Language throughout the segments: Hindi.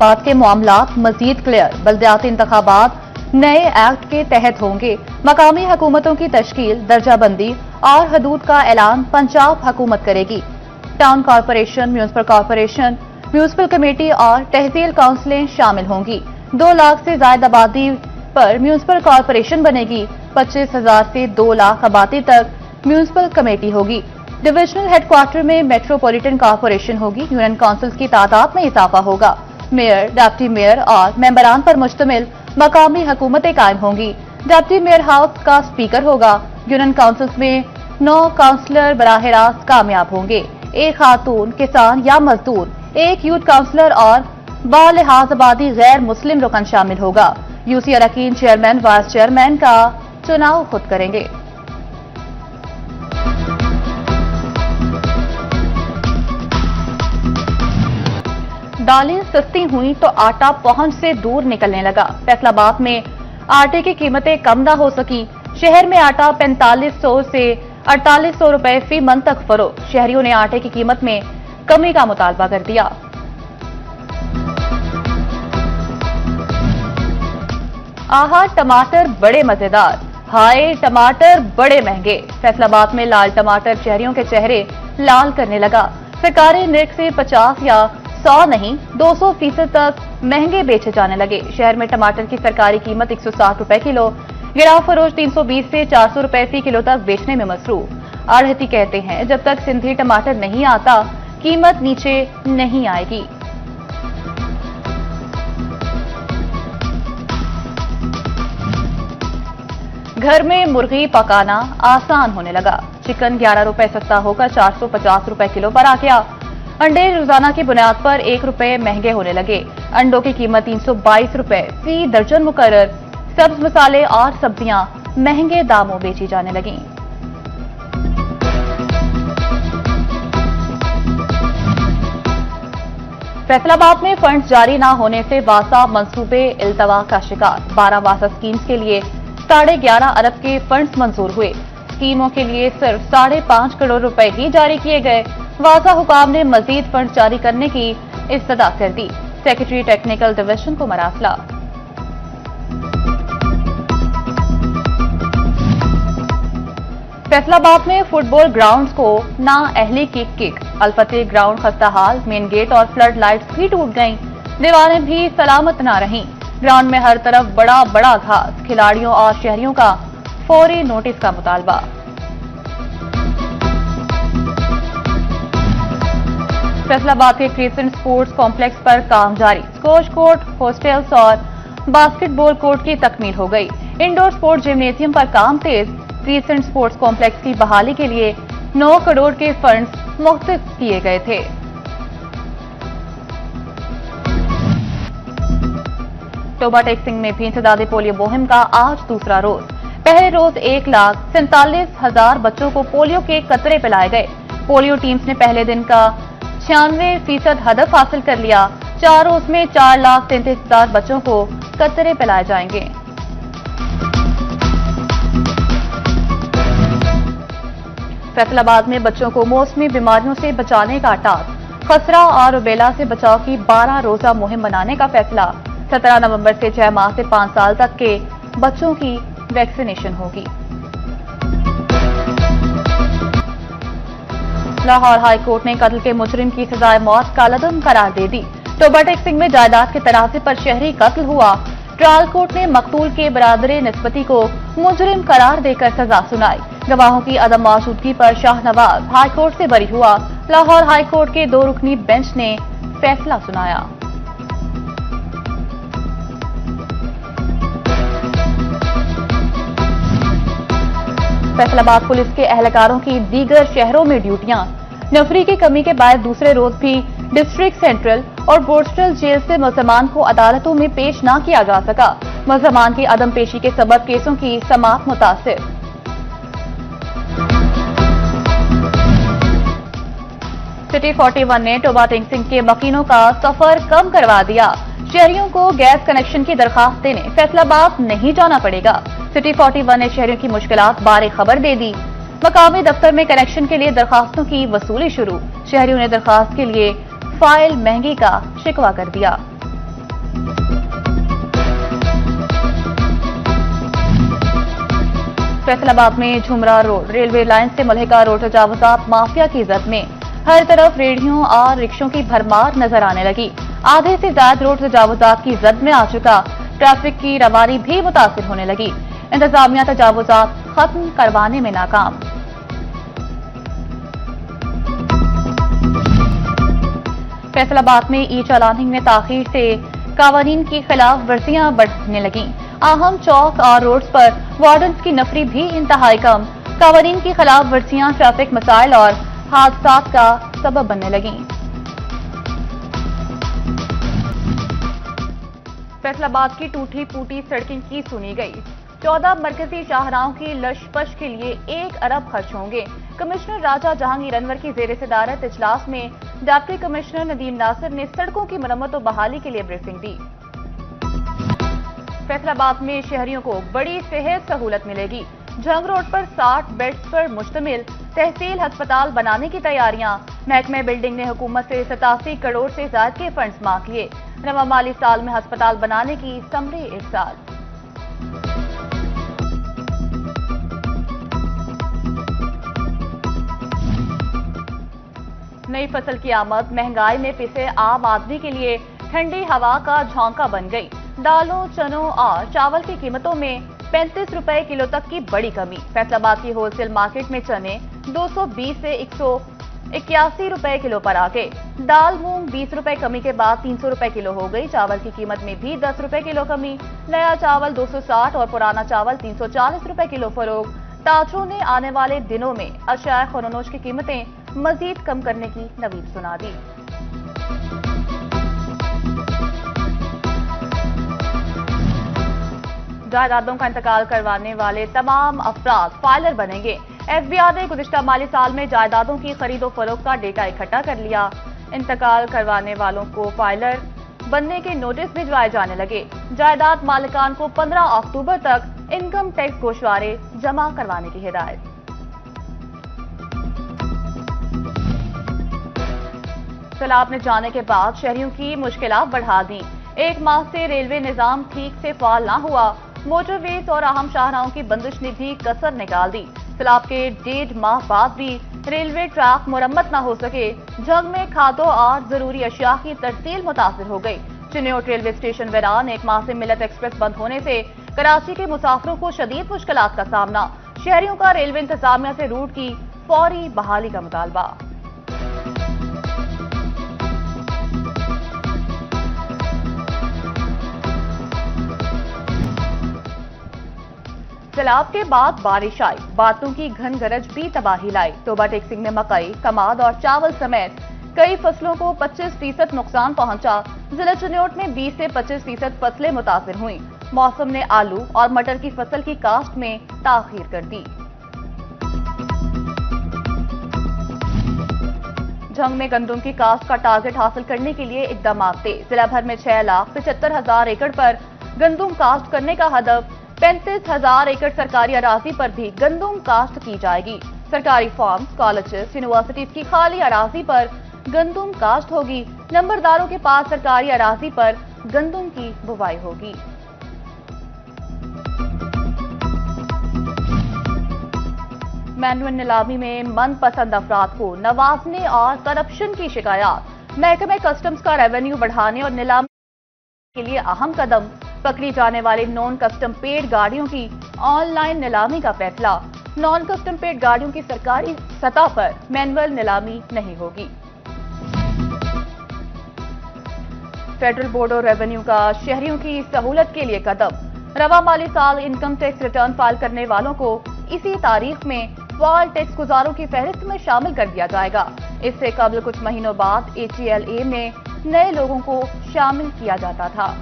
मुनाफात के मामलात मजीद क्लियर। बल्दियाती इंतखाबात नए एक्ट के तहत होंगे। मकामी हुकूमतों की तश्कील, दर्जाबंदी और हदूद का ऐलान पंजाब हुकूमत करेगी। टाउन कॉरपोरेशन, म्यूनिसिपल कमेटी और तहसील काउंसिलें शामिल होंगी। 2 लाख से ज्यादा आबादी पर म्यूनिसिपल कॉरपोरेशन बनेगी। 25,000 से 2 लाख आबादी तक म्यूनिसिपल कमेटी होगी। डिविजनल हेडक्वार्टर में मेट्रोपॉलिटन कॉरपोरेशन होगी। यूनियन काउंसिल्स की तादाद में इजाफा होगा। मेयर, डिप्टी मेयर और मेंबरान पर मुश्तमिल मकामी हुकूमतें कायम होंगी। डिप्टी मेयर हाउस का स्पीकर होगा। यूनियन काउंसिल्स में 9 काउंसलर बराह रास्त कामयाब होंगे। 1 खातून, किसान या मजदूर, 1 यूथ काउंसलर और बालिहाज आबादी गैर मुस्लिम रुकन शामिल होगा। यूसी अरकान चेयरमैन, वाइस चेयरमैन का चुनाव खुद करेंगे। दालें सस्ती हुई तो आटा पहुंच से दूर निकलने लगा। फैसलाबाद में आटे की कीमतें कम ना हो सकी। शहर में आटा 4500 से 4800 रुपए फी मन तक फरोख्त। शहरियों ने आटे की कीमत में कमी का मुतालबा कर दिया। आहा, टमाटर बड़े मजेदार, हाय टमाटर बड़े महंगे। फैसलाबाद में लाल टमाटर शहरियों के चेहरे लाल करने लगा। सरकारी निर्ख से 50 या 100 नहीं 200% तक महंगे बेचे जाने लगे। शहर में टमाटर की सरकारी कीमत 160 रुपए किलो, गिराव फरोश 320 से 400 रुपए फी किलो तक बेचने में मसरूफ। आढ़ती कहते हैं जब तक सिंधी टमाटर नहीं आता कीमत नीचे नहीं आएगी। घर में मुर्गी पकाना आसान होने लगा। चिकन 11 रुपए सस्ता होकर 450 रुपए किलो पर आ गया। अंडे रोजाना की बुनियाद पर 1 रुपए महंगे होने लगे। अंडों की कीमत 322 रुपए फी दर्जन मुकर्रर। सब्ज मसाले और सब्जियां महंगे दामों बेची जाने लगी। फैसलाबाद में फंड जारी न होने से वासा मंसूबे इल्तवा का शिकार। 12 वासा स्कीम्स के लिए 11.5 अरब के फंड्स मंजूर हुए। स्कीमों के लिए सिर्फ 5.5 करोड़ रुपए ही जारी किए गए। वासा हुकाम ने मजीद फंड जारी करने की इस्तदा कर दी। सेक्रेटरी टेक्निकल डिवीजन को मरासला। फैसलाबाद में फुटबॉल ग्राउंड्स को ना अहली की किक। अलफते ग्राउंड खस्ताहाल, मेन गेट और फ्लड लाइट्स भी टूट गईं। दीवारें भी सलामत ना रहीं। ग्राउंड में हर तरफ बड़ा बड़ा घास। खिलाड़ियों और शहरियों का फौरी नोटिस का मुतालबा। फैसलाबाद के क्रिसेंट स्पोर्ट्स कॉम्प्लेक्स पर काम जारी। स्क्वैश कोर्ट, हॉस्टल्स और बास्केटबॉल कोर्ट की तकमील हो गई। इंडोर स्पोर्ट्स जिम्नेजियम पर काम तेज। क्रिसेंट स्पोर्ट्स कॉम्प्लेक्स की बहाली के लिए 9 करोड़ के फंड्स मुख्तस किए गए थे। टोबा टेक्सिंग में भी इंसदादे पोलियो मुहिम का आज दूसरा रोज। पहले रोज 1,47,000 बच्चों को पोलियो के कतरे पिलाए गए। पोलियो टीम्स ने पहले दिन का 96% हदफ हासिल कर लिया। 4 रोज में 4,33,000 बच्चों को कतरे पिलाए जाएंगे। फैसलाबाद में बच्चों को मौसमी बीमारियों से बचाने का टास्क। खसरा और रुबेला से बचाव की 12 रोजा मुहिम बनाने का फैसला। 17 नवंबर से 6 माह से 5 साल तक के बच्चों की वैक्सीनेशन होगी। लाहौर हाई कोर्ट ने कत्ल के मुजरिम की सजाए मौत कालादम करार दे दी। टोबा टेक्सिंग में जायदाद के तराजे पर शहरी कत्ल हुआ। ट्रायल कोर्ट ने मकतूल के बरादरे निस्बती को मुजरिम करार देकर सजा सुनाई। गवाहों की अदम मौजूदगी पर शाहनवाज हाई कोर्ट से बरी हुआ। लाहौर हाई कोर्ट के 2 रुकनी बेंच ने फैसला सुनाया। फैसलाबाद पुलिस के एहलकारों की दीगर शहरों में ड्यूटियां। नफरी की कमी के बाद दूसरे रोज भी डिस्ट्रिक्ट सेंट्रल और बोर्स्टल जेल से मुलजमान को अदालतों में पेश न किया जा सका। मुलजमान की अदम पेशी के सबब केसों की समाअत मुतासिर। सिटी 41 ने टोबा टेक्सिंग के मकीनों का सफर कम करवा दिया। शहरियों को गैस कनेक्शन की दरखास्त देने फैसलाबाद नहीं जाना पड़ेगा। सिटी 41 ने शहरियों की मुश्किलात बारे खबर दे दी। मकामी दफ्तर में कनेक्शन के लिए दरखास्तों की वसूली शुरू। शहरियों ने दरखास्त के लिए फाइल महंगी का शिकवा कर दिया। फैसलाबाद में झुमरा रोड रेलवे लाइन से मल्हिका रोड तजावुजात माफिया की जद में हर तरफ रेहड़ियों और रिक्शों की भरमार नजर आने लगी। आधे से ज्यादा रोड तजावुजात की जद में आ चुका, ट्रैफिक की रवानी भी मुतासिर होने लगी। इंतजामिया तजावुजात खत्म करवाने में नाकाम। फैसलाबाद में ई चालानिंग में ताखीर से कानून की खिलाफ वर्जियां बढ़ने लगी। अहम चौक और रोड्स पर वार्डन्स की नफरी भी इंतहाई कम। कानून की खिलाफ वर्जियां ट्रैफिक मसाइल और हादसात का सबब बनने लगी। फैसलाबाद की टूटी फूटी सड़कें की सुनी गई। 14 मरकजी शाहराहों की लशपश के लिए 1 अरब खर्च होंगे। कमिश्नर राजा जहांगीर अनवर की जेर सदारत इजलास में डिप्टी कमिश्नर नदीम नासिर ने सड़कों की मरम्मत और बहाली के लिए ब्रीफिंग दी। फैसलाबाद में शहरियों को बड़ी सेहत सहूलत मिलेगी। जंग रोड पर 60 बेड्स पर मुश्तमिल तहसील अस्पताल बनाने की तैयारियां। महकमे बिल्डिंग ने हुकूमत से 87 करोड़ से ज्यादा के फंड्स मांग लिए। रवा माली साल में अस्पताल बनाने की समरी 1 साल। नई फसल की आमद महंगाई में पिसे आम आदमी के लिए ठंडी हवा का झोंका बन गई। दालों, चनों और चावल की कीमतों में 35 रुपए किलो तक की बड़ी कमी। फैसलाबाद की होलसेल मार्केट में चने 220 से 181 रुपए किलो पर आ गए। दाल मूंग 20 रुपए कमी के बाद 300 रुपए किलो हो गई। चावल की कीमत में भी 10 रुपए किलो कमी। नया चावल 260 और पुराना चावल 340 रुपए किलो फरोख्त। ताजरों ने आने वाले दिनों में अशिया खुनोनोश की कीमतें मजीद कम करने की नवीद सुना दी। जायदादों का इंतकाल करवाने वाले तमाम अफराद फाइलर बनेंगे। एफबीआर ने गुज़िश्ता माली साल में जायदादों की खरीदो फरोख्त का डेटा इकट्ठा कर लिया। इंतकाल करवाने वालों को फाइलर बनने के नोटिस भिजवाए जाने लगे। जायदाद मालिकान को 15 अक्टूबर तक इनकम टैक्स गोशवारे जमा करवाने की हिदायत। सैलाब ने जाने के बाद शहरियों की मुश्किलात बढ़ा दी। 1 माह से रेलवे निजाम ठीक से फाल ना हुआ। मोटरवेज और अहम शाहराहों की बंदिश ने भी कसर निकाल दी। सैलाब के 1.5 माह बाद भी रेलवे ट्रैक मुरम्मत न हो सके। जंग में खादों और जरूरी अशिया की तरसील मुतासिर हो गई। चिन्योट रेलवे स्टेशन वीरान। 1 माह से मिलत एक्सप्रेस बंद होने से कराची के मुसाफिरों को शदीद मुश्किलात का सामना। शहरियों का रेलवे इंतजामिया से रूट की फौरी बहाली का मुतालबा। सैलाब के बाद बारिश आई। बातों की घन गरज भी तबाही लाई। तोबा टेक्सिंग में मकई, कमाद और चावल समेत कई फसलों को 25% नुकसान पहुंचा। जिला चिन्योट में 20 से 25% फसलें मुतासिर हुई। मौसम ने आलू और मटर की फसल की काश्त में ताखीर कर दी। जंग में गंदम की काश्त का टारगेट हासिल करने के लिए इकदाम तेज। जिला भर में 6,75,000 एकड़ पर गंदम काश्त करने का हदफ। 35,000 एकड़ सरकारी अराजी पर भी गंदम काश्त की जाएगी। सरकारी फार्म्स, कॉलेजेस, यूनिवर्सिटीज की खाली अराजी पर गंदम काश्त होगी। नंबरदारों के पास सरकारी अराजी पर गंदम की बुवाई होगी। मैनुअल नीलामी में मनपसंद अफराद को नवाजने और करप्शन की शिकायत। महकमे कस्टम्स का रेवेन्यू बढ़ाने और नीलामी के लिए अहम कदम। पकड़ी जाने वाली नॉन कस्टम पेड गाड़ियों की ऑनलाइन नीलामी का फैसला। नॉन कस्टम पेड गाड़ियों की सरकारी सतह पर मैनुअल नीलामी नहीं होगी। फेडरल बोर्ड और रेवेन्यू का शहरियों की सहूलत के लिए कदम। रवा माली साल इनकम टैक्स रिटर्न फाइल करने वालों को इसी तारीख में फाइल टैक्स गुजारों की फहरिस्त में शामिल कर दिया जाएगा। इससे कबल कुछ महीनों बाद HLA में नए लोगों को शामिल किया जाता था।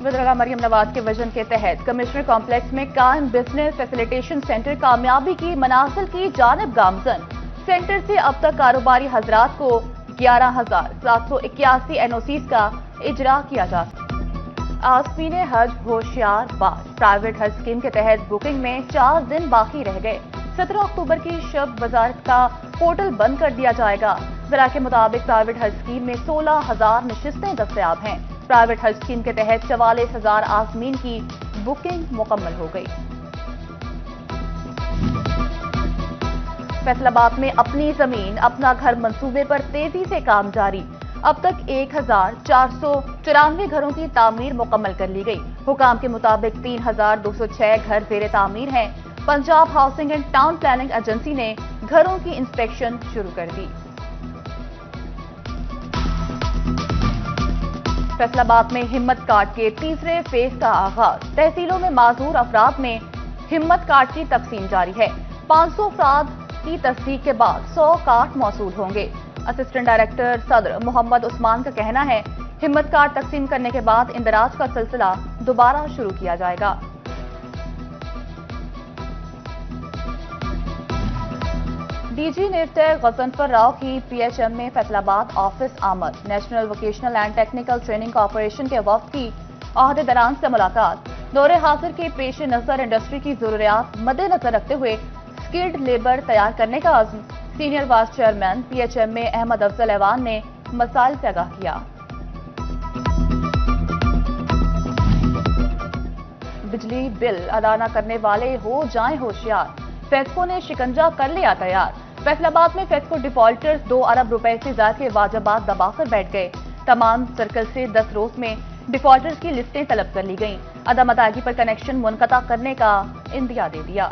वज़ीर मरियम नवाज के विजन के तहत कमिश्नर कॉम्प्लेक्स में कायम बिजनेस फैसिलिटेशन सेंटर कामयाबी की मनासिल की जानिब गामजन। सेंटर से अब तक कारोबारी हजरात को 11,781 NOCs का इजरा किया जा सकता। आसमीन हज होशियार बाज प्राइवेट हज स्कीम के तहत बुकिंग में 4 दिन बाकी रह गए। 17 अक्टूबर की शब वजारत का पोर्टल बंद कर दिया जाएगा। जरा के मुताबिक प्राइवेट हज स्कीम में 16,000 नशिस्तें दस्तयाब हैं। प्राइवेट हज स्कीम के तहत 44,000 आजमीन की बुकिंग मुकम्मल हो गई। फैसलाबाद में अपनी जमीन अपना घर मंसूबे पर तेजी से काम जारी। अब तक 1,494 घरों की तामीर मुकम्मल कर ली गई। हुकाम के मुताबिक 3,206 घर ज़ेरे तामीर हैं। Punjab housing and town planning agency ने घरों की इंस्पेक्शन शुरू कर दी। फैसलाबाद में हिम्मत कार्ड के तीसरे फेज का आगाज। तहसीलों में माजूर अफराद में हिम्मत कार्ड की तकसीम जारी है। 500 अफराद की तस्दीक के बाद 100 कार्ड मौसूल होंगे। असिस्टेंट डायरेक्टर सदर मोहम्मद उस्मान का कहना है, हिम्मत कार्ड तकसीम करने के बाद इंदराज का सिलसिला दोबारा शुरू किया जाएगा। डीजी निर्तय गजनफर राव की पीएचएम में फैसलाबाद ऑफिस आमद। National vocational and technical training corporation के वफ्द की अहदेदारान से मुलाकात। दौरे हाजिर के पेश नजर इंडस्ट्री की जरूरियात मद्देनजर रखते हुए स्किल्ड लेबर तैयार करने का अज़्म। सीनियर वाइस चेयरमैन पीएचएम में अहमद अफजल ऐवान ने मसाइल से आगाह किया। बिजली बिल अदा न करने वाले हो जाएं होशियार। फेस्को ने शिकंजा कर लिया तैयार। फैसलाबाद में फेस्को डिफॉल्टर्स 2 अरब रुपए से ज्यादा के वाजबात दबाकर बैठ गए। तमाम सर्कल से 10 रोज में डिफॉल्टर्स की लिस्टें तलब कर ली गईं। अदम अदायगी पर कनेक्शन मुनक़ता करने का इंदिया दे दिया।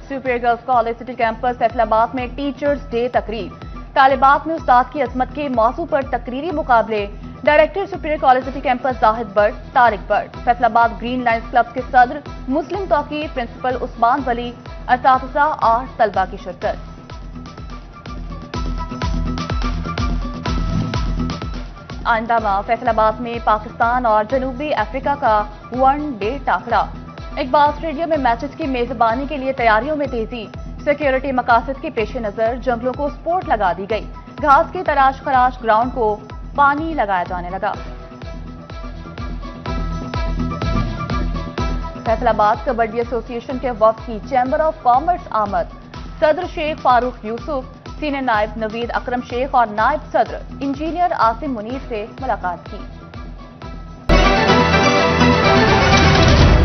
Superior girls college city campus Faisalabad में टीचर्स डे तकरीब। तालिबात में उस्ताद की अजमत के मौजू पर तकरीरी मुकाबले। Director superior college city campus Zahid but, Tariq but. Faisalabad green lines club के सदर मुस्लिम तौकीर प्रिंसिपल उस्मान वली, असातिज़ा और तलबा की शिरकत। आइंदा फैसलाबाद में पाकिस्तान और जनूबी अफ्रीका का वनडे टाकरा। इकबाल स्टेडियम में मैचेस की मेजबानी के लिए तैयारियों में तेजी। सिक्योरिटी मकासद के पेश नजर जंगलों को स्पोर्ट लगा दी गई। घास के तराश खराश ग्राउंड को पानी लगाया जाने लगा। फैसलाबाद कबड्डी एसोसिएशन के वफ्द की चैम्बर ऑफ कॉमर्स आमद। सदर शेख फारूक यूसुफ, सीनियर नायब नवीद अकरम शेख और नायब सदर इंजीनियर आसिम मुनीर से मुलाकात की।